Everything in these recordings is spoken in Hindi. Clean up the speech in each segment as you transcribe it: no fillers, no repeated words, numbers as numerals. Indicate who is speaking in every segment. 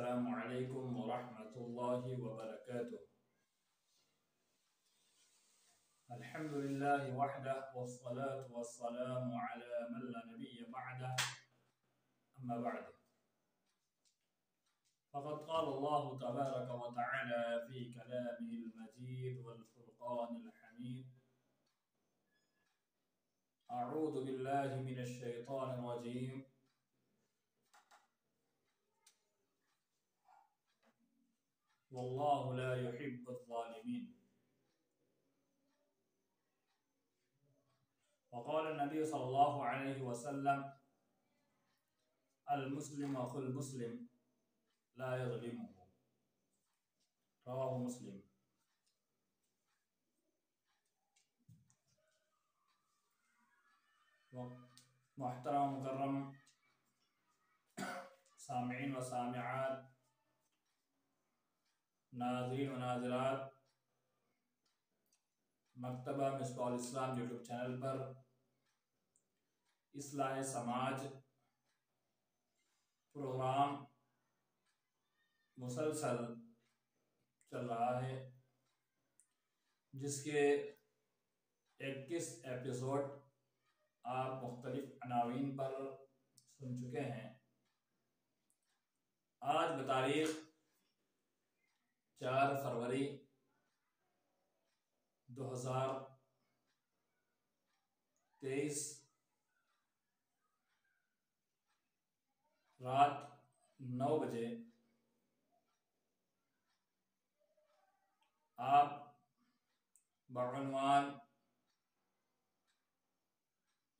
Speaker 1: अस्सलामु अलैकुम वरहमतुल्लाहि वबरकातुह। अल्हम्दुलिल्लाहि वहदह वस्सलातु वस्सलामु अला मन ला नबिय्य बअदह, अम्मा बअद। फ़क़द क़ाल अल्लाहु तबारक व तआला फ़ी कलामिहिल मजीद वल फ़ुरक़ानिल हमीद। अऊज़ु बिल्लाहि मिनश शैतानिर रजीम। वल्लाहु ला युहिब्बुज़ ज़ालिमीन। वक़ाल नबी सल्लल्लाहु अलैहि वसल्लम अल मुस्लिम अखुल मुस्लिम ला यज़लिमुहु, रवाहु मुस्लिम। मुहतरम मुकर्रम सामिईन व सामिआत, नाज़रीन व नाज़िरात, मकतबा मिसबाहुल इस्लाम यूट्यूब चैनल पर इस्लाह समाज प्रोग्राम मुसलसल चल रहा है, जिसके 21 एपिसोड आप मुख्तलिफ अनावीन पर सुन चुके हैं। आज बतारीख 4 फरवरी 2023 रात 9 बजे आप बउनवान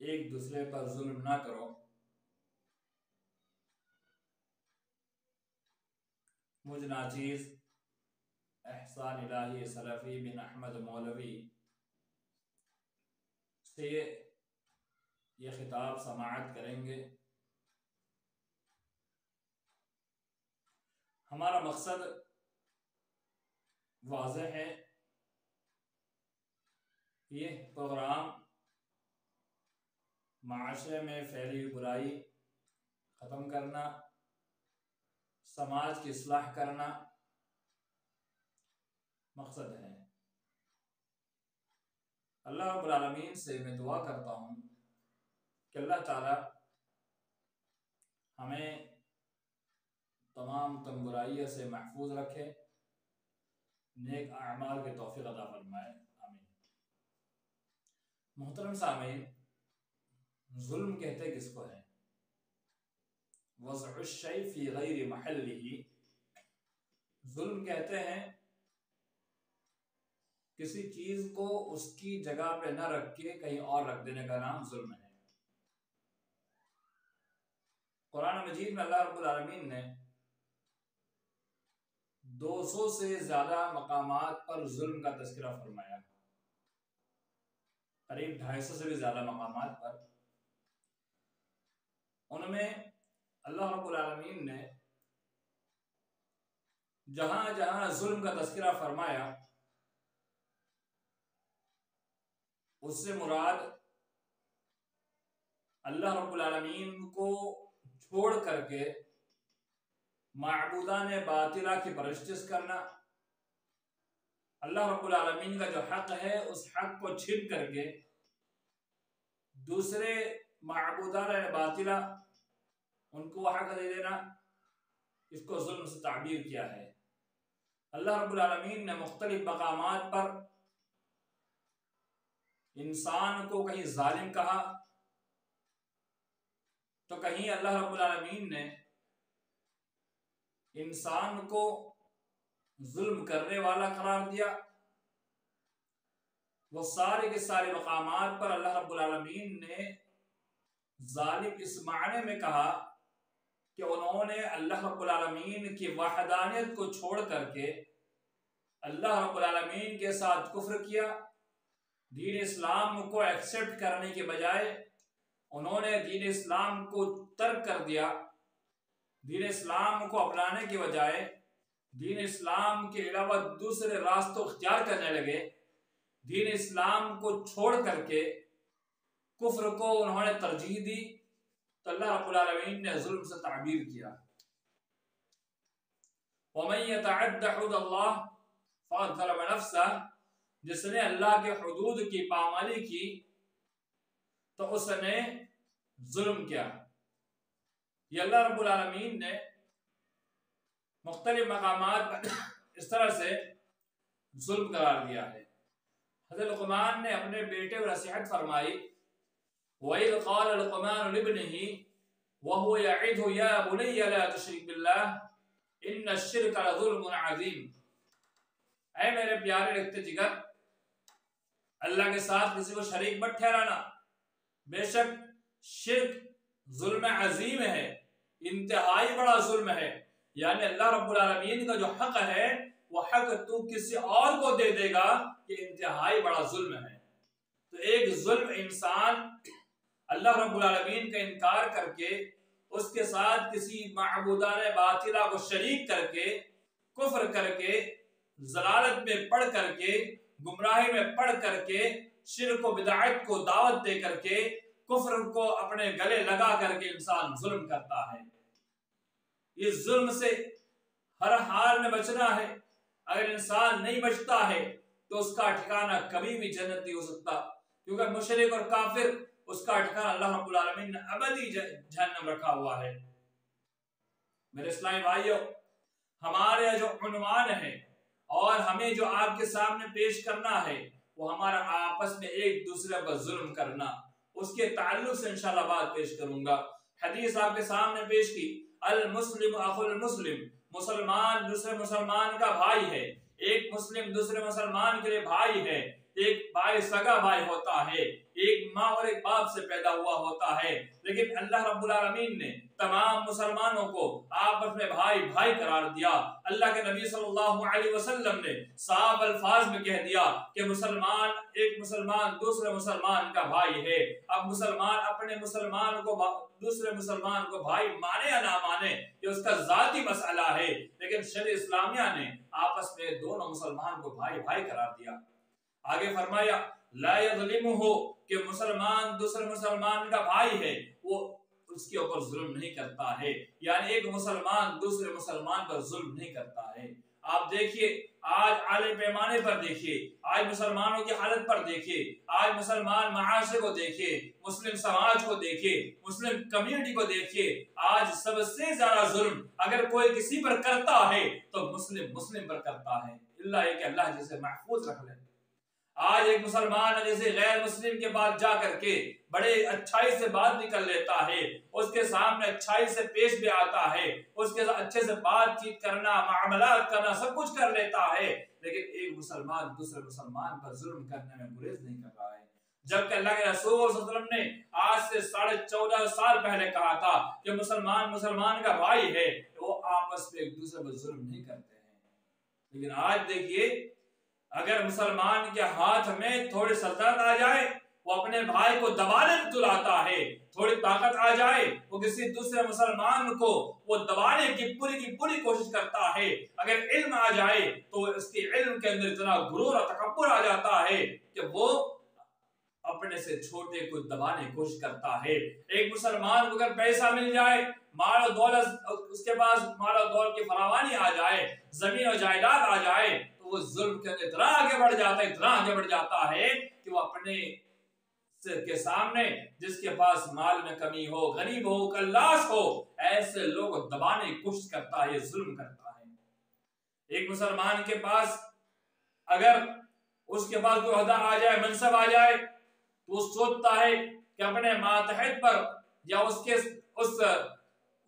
Speaker 1: एक दूसरे पर जुल्म ना करो मुझ नाचीज़ एहसान इलाही सलफ़ी बिन अहमद मौलवी से ये खिताब समाअत करेंगे। हमारा मकसद वाज़ेह है, ये प्रोग्राम माशरे में फैली बुराई ख़त्म करना, समाज की इस्लाह करना मकसद है। अल्लाह रब्बुल आलमीन से मैं दुआ करता हूँ कि अल्लाह ताला हमें तमाम बुराइयों से महफूज रखे, नेक अमाल के तौफीक अता फरमाए, आमीन। मोहतरम सामीन, जुल्म कहते किसको है? वज़अु शै फ़ी गैरि महल्लिही, जुल्म कहते हैं किसी चीज को उसकी जगह पे न रख के कहीं और रख देने का नाम जुल्म है। कुरान मजीद में अल्लाह रब्बुल आलमीन ने 200 से ज्यादा मकामात पर जुल्म का तज़किरा फरमाया, करीब 250 से भी ज्यादा मकामात पर। उनमें अल्लाह रब्बुल आलमीन ने जहां जहां जुल्म का तज़किरा फरमाया, उससे मुराद अल्लाह रब्बुल आलमीन को छोड़ करके माबूदाने बातिला की परस्तिश करना, अल्लाह रब्बुल आलमीन का जो हक है उस हक को छीन करके दूसरे माबूदाने बातिला उनको हक दे देना, इसको जुल्म से ताबीर किया है। अल्लाह रब्बुल आलमीन ने मुख्तलिफ मकामात पर इंसान को कहीं जालिम कहा, तो कहीं अल्लाह रब्बुल आलमीन ने इंसान को जुल्म करने वाला करार दिया। वो सारे के सारे मकामात पर अल्लाह रब्बुल आलमीन ने जालिम इस मायने में कहा कि उन्होंने अल्लाह रब्बुल आलमीन की वहदानियत को छोड़ करके अल्लाह रब्बुल आलमीन के साथ कुफ्र किया। दीन इस्लाम को एक्सेप्ट करने के बजाय उन्होंने दीन इस्लाम को तर्क कर दिया। दीन इस्लाम को अपनाने के बजाय दीन इस्लाम के अलावा दूसरे रास्तों इख्तियार करने लगे। दीन इस्लाम को छोड़ करके कुफ्र को उन्होंने तरजीह दी, तो अल्लाह रब्बुल आलमीन ने जुल्म से ताबीर किया। वमन यतअद्द हुदल्लाह फ़क़द ज़लम नफ़्सह, जिसने अल्लाह के हुदूद की पामाली की तो उसने जुल्म किया। ये अल्लाह रब्बुल आलमीन ने मुख्तलिफ मकामात पर इस तरह से जुल्म करार दिया है। हज़रत लुक़मान ने अपने बेटे को नसीहत फरमाई, वइज़ क़ाल लुक़मान लिब्निही वहुवा यइज़ुहु या बुनय्या ला तुश्रिक बिल्लाह इन्नश्शिरक लज़ुल्मुन अज़ीम। ऐ मेरे प्यारे रखते जिगर, अल्लाह के साथ किसी को शरीक मत ठहराना, बेशक शिर्क जुल्म अजीम है, इंतहाई बड़ा जुल्म है। यानी अल्लाह रब्बुल आलमीन का जो हक है वो हक तू किसी और को दे देगा, ये इंतहाई बड़ा जुल्म है। तो एक जुल्म इंसान अल्लाह रब्बुल आलमीन का इनकार करके उसके साथ किसी माबूदाने बातिला को शरीक करके, कुफ्र करके, जलालत में पढ़ करके, गुमराही में पढ़ करके, शिर्क को बिदअत को दावत दे करके, कुफ्र को अपने गले लगा करके इंसान जुल्म करता है। इस जुल्म से हर हाल में बचना है। अगर इंसान नहीं बचता है तो उसका ठिकाना कभी भी जन्नत नहीं हो सकता, क्योंकि मुशरिक और काफिर उसका ठिकाना अल्लाह रब्बुल आलमीन ने अबदी जहन्नम रखा हुआ है। मेरे इस्लामी भाइयों, हमारे जो उन्वान है और हमें जो आपके सामने पेश करना है वो हमारा आपस में एक दूसरे पर जुल्म करना, उसके ताल्लुक से इंशाअल्लाह बात पेश करूंगा। हदीस आपके सामने पेश की, अल मुस्लिम अखुल मुस्लिम, मुसलमान दूसरे मुसलमान का भाई है। एक मुस्लिम दूसरे मुसलमान के लिए भाई है। एक भाई सगा भाई होता है, एक माँ और एक बाप से पैदा हुआ होता है, लेकिन अल्लाह रब्बुल आलमीन ने तमाम मुसलमानों को आपस में भाई भाई करार दिया। अल्लाह के नबी सल्लल्लाहु अलैहि वसल्लम ने साफ अल्फाज में कह दिया कि एक मुसलमान दूसरे मुसलमान का भाई है। अब मुसलमान अपने मुसलमान को दूसरे मुसलमान को भाई माने या ना माने ये उसका जाती मसला है, लेकिन शरीयत इस्लामिया ने आपस में दोनों मुसलमान को भाई भाई करार दिया। आगे फरमाया, ला यज़लिमुहु, कि मुसलमान दूसरे मुसलमान का भाई है, वो उसके ऊपर जुल्म नहीं करता है। यानी एक मुसलमान दूसरे मुसलमान पर जुल्म नहीं करता है। आप देखिए, आज आले पैमाने पर देखिए, आज मुसलमानों की हालत पर देखिए, आज मुसलमान महाशरे को देखिए, मुस्लिम समाज को देखिए, मुस्लिम कम्युनिटी को देखिए। आज सबसे ज्यादा जुल्म अगर कोई किसी पर करता है तो मुस्लिम मुस्लिम पर करता है, इल्ला कि अल्लाह जिसे महफूज रख ले। आज एक मुसलमान जैसे गैर मुस्लिम के पास जा करके बड़े अच्छाई से बात निकल लेता है, उसके सामने अच्छाई से पेश भी आता है, उसके साथ अच्छे से बातचीत करना, मामलात करना, सब कुछ कर लेता है, लेकिन एक मुसलमान दूसरे मुसलमान पर जुल्म करने में गुरेज नहीं कर रहा है। जबकि अल्लाह के रसूल सल्लल्लाहु अलैहि वसल्लम ने आज से 14.5 साल पहले कहा था कि मुसलमान मुसलमान का भाई है, वो आपस में एक दूसरे पर जुल्म नहीं करते हैं। लेकिन आज देखिए, अगर मुसलमान के हाथ में थोड़ी सल्तनत आ जाए वो अपने भाई को दबाने में तुलाता है, थोड़ी ताकत आ जाए वो किसी दूसरे मुसलमान को वो दबाने की पूरी कोशिश करता है। अगर इल्म आ जाए तो उसके इल्म के अंदर इतना गुरूर और तकब्बुर आ जाता है कि वो अपने से छोटे को दबाने की कोशिश करता है। एक मुसलमान को अगर पैसा मिल जाए, माल और दौलत, उसके पास माल और दौलत की फरावानी आ जाए, जमीन और जायदाद आ जाए, तो वो जुल्म के अंदर इतना आगे बढ़ जाता है, इतना आगे बढ़ जाता है कि वो अपने के सामने जिसके पास माल में कमी हो, गरीब हो, कल्लास हो, ऐसे लोग दबाने की कोशिश करता है, जुल्म करता है। एक मुसलमान के पास अगर उसके पास कोई ओहदा आ जाए, मनसब आ जाए, तो वो सोचता है कि अपने मातहत पर या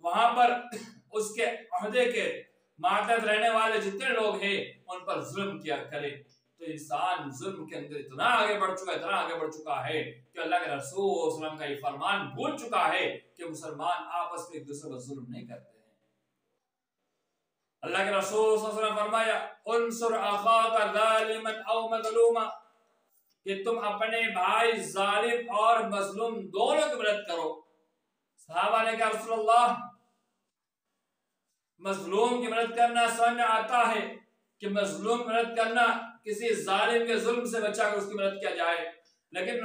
Speaker 1: वहां पर उसके ओहदे के मातहत रहने वाले जितने लोग हैं उन पर जुल्म किया करे। तो इंसान जुल्म के अंदर इतना आगे बढ़ चुका है कि अल्लाह के रसूल सल्लल्लाहु अलैहि वसल्लम का ये फरमान भूल चुका है कि मुसलमान आपस में एक दूसरे पर जुल्म नहीं करते हैं। अल्लाह के रसूल सल्लल्लाहु अलैहि वसल्लम फरमाया, उनसुर अखाका ज़ालिमन औ मज़लूमा, कि तुम अपने भाई जालिम और मजलूम दोनों की मदद करो। सहाबा ने कहा, रसूलल्लाह, मजलूम की मदद करना समझ में आता है कि मजलूम की मदद करना, किसी जालिम के जुल्म से बचाकर उसकी मदद किया जाए, लेकिन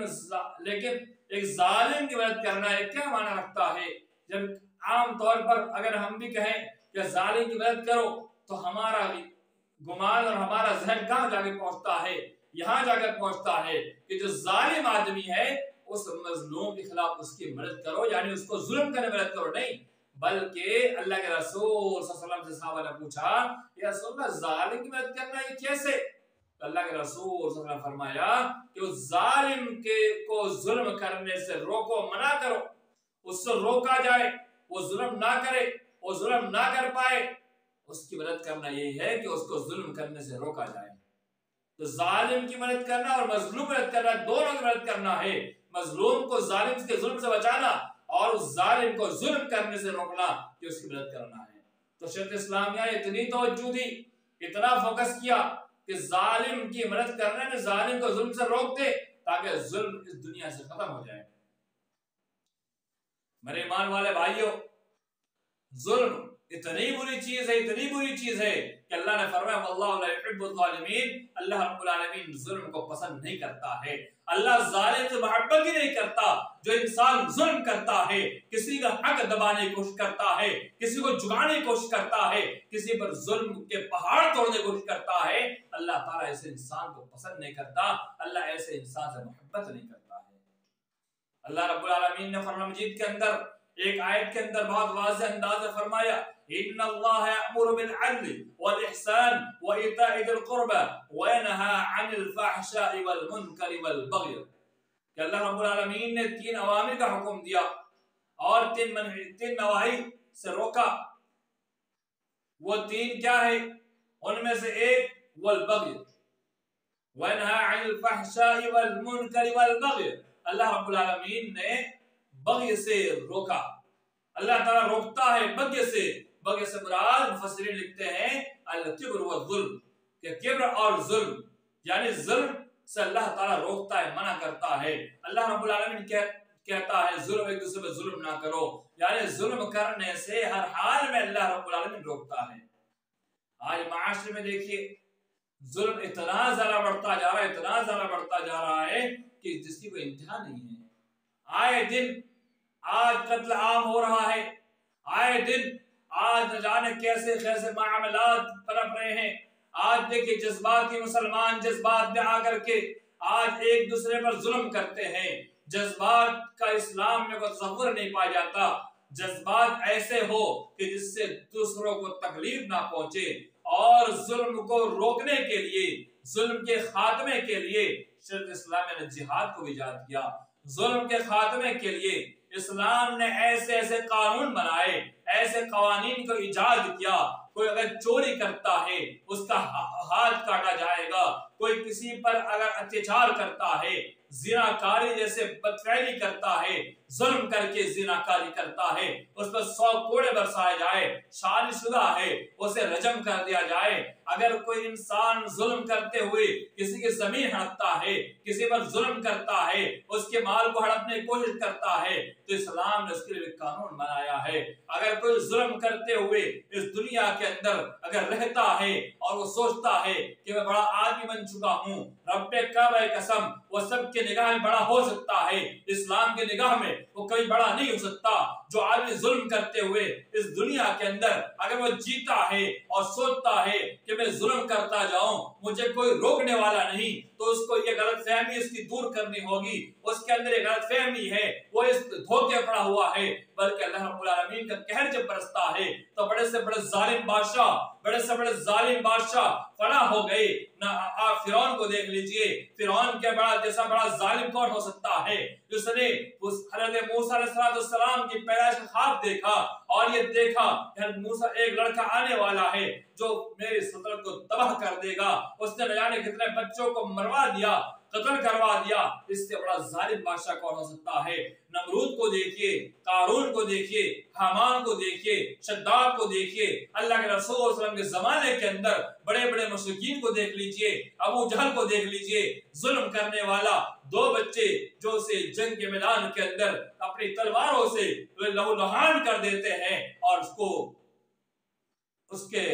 Speaker 1: एक जालिम की मदद करना है क्या माना रखता है? जब आम तौर पर अगर हम भी कहें कि जालिम की मदद करो तो हमारा गुमान और हमारा जहन कहां जाके पहुंचता है, यहां जाकर पहुंचता है कि जो जालिम आदमी है उस मजलूम के खिलाफ उसकी मदद करो, यानी उसको जुल्म करने में मदद करो नहीं, बल्कि अल्लाह के रसूल सल्लल्लाहु अलैहि वसल्लम से सहाबा ने पूछा या रसूलल्लाह जालिम की मदद करना ये कैसे? तो अल्लाह के रसूल सल्लल्लाहु अलैहि वसल्लम ने फरमाया कि उस जालिम के को जुल्म करने से रोको, मना करो, उससे रोका जाए, वो जुल्म ना करे, वो जुल्म ना कर पाए, उसकी मदद करना ये है कि उसको जुल्म करने से रोका जाए। तो जालिम की मदद करना और मजलूम मदद करना, दोनों की मदद करना है। मजलूम को जालिम के जुल्म से बचाना और उस जालिम को जुल्म करने से रोकना, कि उसकी मदद करना है। तो शेख इस्लाम ने इतनी तवज्जो दी, इतना फोकस किया कि जालिम की मदद करने में जालिम को जुल्म से रोक दे, ताकि जुल्म इस दुनिया से खत्म हो जाए। मेरे ईमान वाले भाइयों, जुल्म इतनी बुरी चीज है, इतनी बुरी चीज है कि अल्लाह ने फरमाया वल्लाहु ला युहिब्बुल ज़ालिमीन, अल्लाह रब्बुल आलमीन जुल्म को पसंद नहीं करता है। अल्लाह जालिम से मोहब्बत ही नहीं करता। जो इंसान जुल्म करता है, किसी का हक दबाने की कोशिश करता है, किसी को झुकाने की कोशिश करता है, किसी पर जुल्म के पहाड़ तोड़ने की कोशिश करता है, अल्लाह ताला ऐसे इंसान को पसंद नहीं करता, अल्लाह ऐसे इंसान से मोहब्बत नहीं करता है। अल्लाह रब्बुल आलमीन ने कुरान मजीद के अंदर एक आयत के अंदर बहुत वाज़ेह अंदाज में फरमाया इन्नल्लाह यअमुरु बिल अदल वल इहसान व इताइ दिल कुर्बा व यनहा अनिल फहशाइ वल मुनकरि वल बग़य। कि अल्लाह रब्बुल आलमीन ने 3 अवामिर का हुक्म दिया और 3 नवाही से रोका। वो 3 क्या है? उनमें से एक वल बग़य व यनहा अनिल फहशाइ वल मुनकरि वल बग़य। अल्लाह रब्बुल आलमीन ने बग़य से रोका। अल्लाह ताला रोकता है बग़य से। बग़य से मुराद मुफस्सिरीन लिखते हैं अल किब्र व जुल्म, कि किब्र और जुल्म, यानी जुल्म से अल्लाह ताला रोकता है, मना करता है। अल्लाह रब्बुल आलमीन कहता है जुल्म, एक दूसरे पे जुल्म ना करो, यानी जुल्म करने से हर हाल में अल्लाह रब्बुल आलमीन रोकता है। आज माशरे में देखिए जुल्म इतना ज्यादा बढ़ता जा रहा है, इतना ज्यादा बढ़ता जा रहा है कि जिसकी कोई इंतहा नहीं है। आए दिन आज कत्ल आम हो रहा है, आए दिन आज न जाने कैसे कैसे मामलात पनप रहे हैं। आज देखिए जज्बाती मुसलमान जज्बात में आकर के आज एक दूसरे पर जुल्म करते हैं। जज्बात का इस्लाम में कोई तसव्वुर नहीं पाया जाता। जज्बात ऐसे हो कि जिससे दूसरों को तकलीफ ना पहुंचे, और जुल्म को रोकने के लिए, जुल्म के खात्मे के लिए शरीयत इस्लाम ने जिहाद को इजाद किया। जुल्म के खात्मे के लिए इस्लाम ने ऐसे ऐसे कानून बनाए, ऐसे कवानीन को इजाद किया। कोई अगर चोरी करता है उसका हाथ काटा जाएगा, कोई किसी पर अगर अत्याचार करता है, जिनाकारी जैसे बदफैली करता है, जुल्म करके जिनाकारी करता है, उस पर 100 कोड़े बरसाए जाए, शादीशुदा है उसे रजम कर दिया जाए। अगर कोई इंसान जुल्म करते हुए किसी की जमीन हड़पता है, किसी पर जुल्म करता है, उसके माल को हड़पने की कोशिश करता है, तो इस्लाम ने उसके लिए कानून बनाया है। अगर कोई जुल्म करते हुए इस दुनिया के अंदर अगर रहता है और वो सोचता है कि मैं बड़ा आदमी बन चुका हूँ, रब्बे काबा कसम, वो सबके निगाह में बड़ा हो सकता है, इस्लाम के निगाह में वो कभी बड़ा नहीं हो सकता। जो आदमी जुल्म करते हुए इस दुनिया के अंदर अगर वो जीता है और सोचता है कि मैं जुल्म करता जाऊं, मुझे कोई रोकने वाला नहीं, तो उसको ये गलतफहमी इसकी दूर करनी होगी। उसके अंदर ये गलतफहमी है, वो इस धोखे पड़ा हुआ है। बल्कि अल्लाह रब्बुल आलमीन का कहर जब बरसता है तो बड़े से बड़े जालिम बादशाह, बड़े से बड़े जालिम बादशाह फना हो गए ना। आप फिरौन को देख लीजिए, फिरौन के बड़ा जैसा बड़ा जालिम कौन हो सकता है, जिसने उस हज़रत मूसा अलैहिस्सलाम की पैदाइश का ख्वाब देखा और ये देखा हज़रत मूसा एक लड़का आने वाला है जो मेरी सल्तनत को तबाह कर देगा। उसने न जाने कितने बच्चों को मरवा दिया, कत्ल करवा दिया। इससे बड़ा जालिम बादशाह कौन हो सकता है? नमरूद को देखिए, कारून को देखिए, हामान को देखिए, शद्दाद को देखिए, अल्लाह के रसूल सल्लल्लाहु अलैहि वसल्लम के जमाने के अंदर बड़े बड़े मुशरिकीन को देख लीजिए, अबू जहल को देख लीजिए, जुल्म करने वाला 2 बच्चे जो उसे जंग के मैदान के अंदर अपनी तलवारों से लहूलुहान कर देते हैं और उसको उसके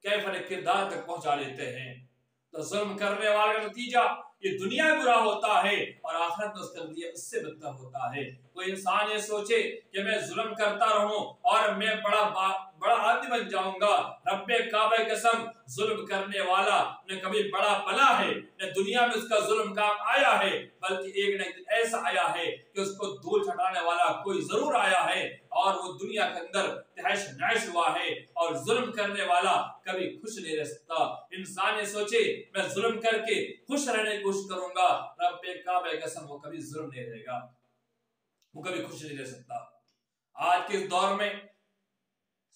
Speaker 1: कैफर किरदार तक पहुंचा देते हैं। तो जुल्म करने वाले का नतीजा ये दुनिया में बुरा होता है और आखिरत में उसका नतीजा उससे बदतर होता है। कोई इंसान ये सोचे कि मैं जुल्म करता रहूं और मैं बड़ा आदमी बन जाऊंगा। रब्बे काबा कसम, जुल्म करने वाला न कभी बड़ा बना है, न दुनिया में उसका जुल्म काम आया है, बल्कि एक न एक दिन ऐसा आया है कि उसको धूल छटाने वाला कोई जरूर आया है और वो दुनिया के अंदर तहश नहश हुआ है। और जुल्म करने वाला कभी खुश नहीं रह सकता। इंसान ये सोचे मैं जुल्म करके खुश रहने की कोशिश करूंगा, रब्बे काबा कसम वो कभी जुल्म नहीं रहेगा, वो कभी खुश नहीं रह सकता। आज के दौर में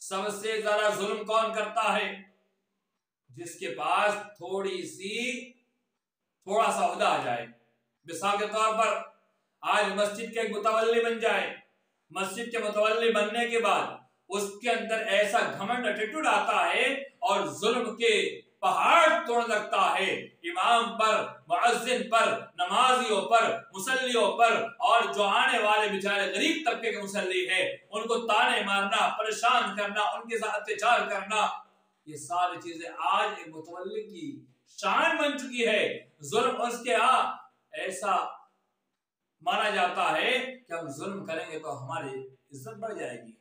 Speaker 1: सबसे ज्यादा जुल्म कौन करता है? जिसके पास थोड़ा सा ओहदा आ जाए। मिसाल के तौर पर आज मस्जिद के एक मुतवल्ली बन जाए, मस्जिद के मुतवल्ली बनने के बाद उसके अंदर ऐसा घमंड एटीट्यूड आता है और जुल्म के पहाड़ तोड़ लगता है। इमाम पर, मुअज्जिन पर, नमाजियों पर, मुसल्लियों पर, और जो आने वाले बेचारे गरीब तबके के मुसल्ली है उनको ताने मारना, परेशान करना, उनके साथ अत्याचार करना, ये सारी चीजें आज एक मुतवल्ली की शान बन चुकी है। जुल्म उसके ऐसा माना जाता है कि हम जुल्म करेंगे तो हमारी इज्जत बढ़ जाएगी।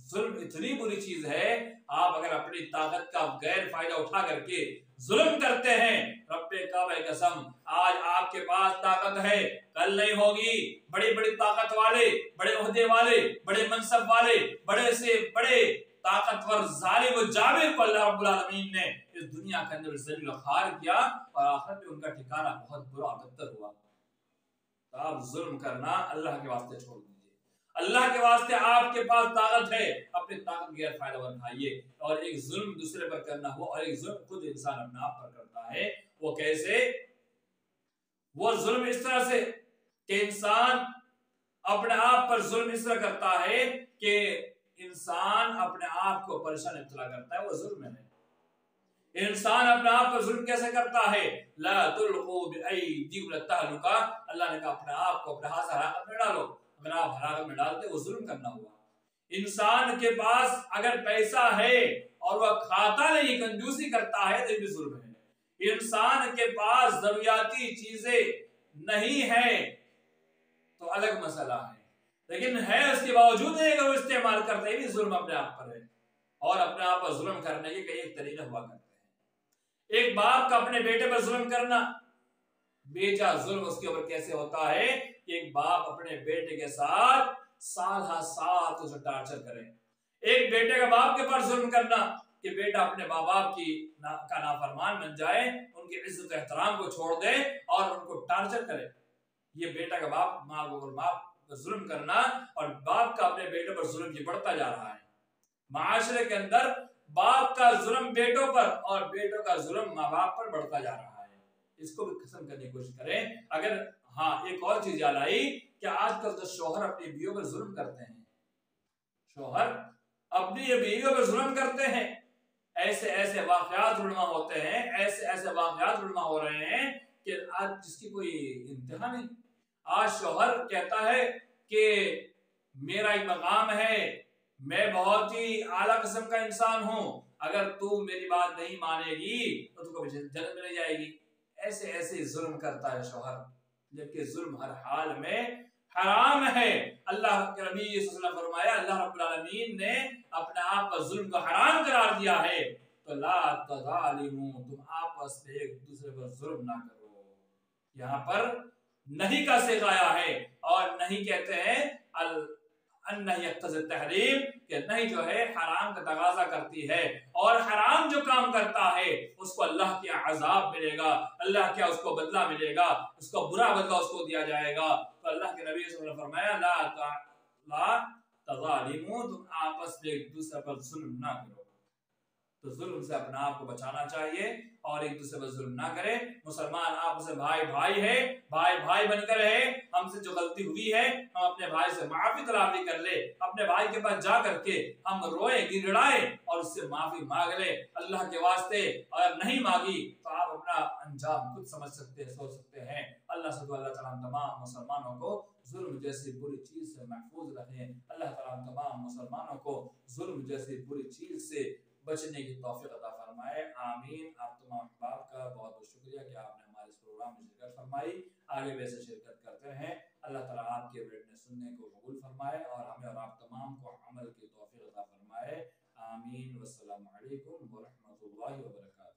Speaker 1: जुल्म इतनी बुरी चीज है, आप अगर अपनी ताकत का गैर फायदा उठा करके जुल्म करते हैं, रब्बे काबा कसम आज आपके पास ताकत है, कल नहीं होगी। बड़ी बड़ी ताकत वाले, बड़े ओहदे वाले, बड़े मनसब वाले, बड़े से बड़े ताकतवर जालिम व जाबिर को अल्लाह रब्बुल आलमीन ने इस दुनिया के अंदर जलील व खार किया और आखिरत में उनका ठिकाना बहुत बुरा अबतर हुआ। तो आप जुल्म करना अल्लाह के वास्ते छोड़ दीजिए। अल्लाह के वास्ते आपके पास ताकत है, अपनी ताकत गैर फायदा उठाइए। और एक जुल्म दूसरे पर करना हो और एक जुल्म खुद इंसान अपने आप पर करता है, वो कैसे? वो जुल्म इस तरह से कि इंसान अपने आप पर जुल्म इस तरह करता है कि इंसान अपने आप को परेशान इब्तला करता है, वो जुल्म है। इंसान अपने आप पर जुल्म कैसे करता है? ला तुल्कू बिअयदीकुम इलतहलुका, अल्लाह ने कहा अपने आप को अपने हाथ से हलाकत में डालो। अगर आप हलाकत में डालते वो जुल्म करना हुआ। इंसान के पास अगर पैसा है और वह खाता नहीं, कंजूसी करता है, तो ये भी जुल्म है। इंसान के पास जरूरियाती चीजें नहीं है तो अलग मसला है, लेकिन है उसके बावजूद नहीं अगर वो इस्तेमाल करते हैं, भी जुल्म अपने आप पर है। और अपने आप पर जुल्म करने के कई एक तरीके हुआ करते हैं। एक बाप का अपने बेटे पर जुल्म करना, बेजा जुल्म उसके ऊपर कैसे होता है कि एक बाप अपने बेटे के साथ साल हर साल उसे टार्चर करे। एक बेटे का बाप के पर जुल्म करना कि बेटा अपने माँ बाप का नाफरमान बन जाए, उनकी इज्जत एहतराम को छोड़ दे और उनको टार्चर करे। ये बेटा का बाप, माँ पर जुल्म करना, और बाप का अपने बेटे पर जुल्म ये बढ़ता जा रहा है। माशरे के अंदर बाप का जुल्म बेटों पर और बेटों का जुल्म माँ बाप पर बढ़ता जा रहा है। इसको भी खत्म करने की कोशिश करें। अगर हाँ, एक और चीज याद आई कि आजकल तो शौहर अपनी बीवियों पर जुल्म करते हैं, शौहर अपनी बीवियों पर जुल्म करते हैं। ऐसे ऐसे वाकयात रुलमा होते हैं, ऐसे ऐसे वाकयात रुलमा हो रहे हैं कि आज जिसकी कोई इंतहा नहीं। आज शौहर कहता है कि मेरा एक मकाम है, मैं बहुत ही आला किस्म का इंसान हूं, अगर तू मेरी बात नहीं मानेगी तो तुमको जन्नत मिल जाएगी। ऐसे ऐसे जुल्म करता है शौहर, जबकि जुल्म हर हाल में हराम है। अल्लाह के नबी सल्लल्लाहु अलैहि वसल्लम फरमाया, अल्लाह रब्बुल आलमीन ने अपने आप पर जुल्म को हराम करार दिया है। तो ला तज़ालिमू, तुम आपस में एक दूसरे पर जुल्म ना करो। यहाँ पर नहीं का सिखाया है और नहीं कहते हैं तहरीम, कि नहीं जो है हराम का तगाजा करती है। और हराम जो काम करता है उसको अल्लाह के अजाब मिलेगा, अल्लाह क्या उसको बदला मिलेगा, उसको बुरा बदला उसको दिया जाएगा। तो अल्लाह के नबी सल्लल्लाहु अलैहि वसल्लम फरमाया, ला तज़ालिमू, तुम आपस में एक दूसरे पर जुल्म ना करो। तो जुल्म से अपने आप को बचाना चाहिए और एक दूसरे पर जुल्म ना करें। मुसलमान आपस में भाई भाई है, भाई भाई बनकर है। हमसे जो गलती हुई है हम अपने भाई से माफी तलाबी कर ले, अपने भाई के पास जा करके हम रोए गिड़गिड़ाए और उससे माफी मांग ले अल्लाह के वास्ते। अगर नहीं मांगी तो आप अपना अंजाम खुद समझ सकते हैं, सोच सकते हैं। अल्लाह से अल्लाह ताला तमाम मुसलमानों को जुल्म जैसी बुरी चीज से महफूज रखें। अल्लाह ताला तमाम मुसलमानों को जुल्म जैसी बुरी चीज से बचने की तौफीक अता फरमाए, आमीन। आप तमाम बाप का बहुत बहुत शुक्रिया कि आपने हमारे इस प्रोग्राम में शिरकत फरमाई। आगे वैसे शिरकत करते हैं। अल्लाह ताला आपके बैठने सुनने को कबूल फरमाए और हमें और आप तमाम को अमल की तौफीक अता फरमाए। आमीन। वस्सलामु अलैकुम व रहमतुल्लाहि व बरकातहू।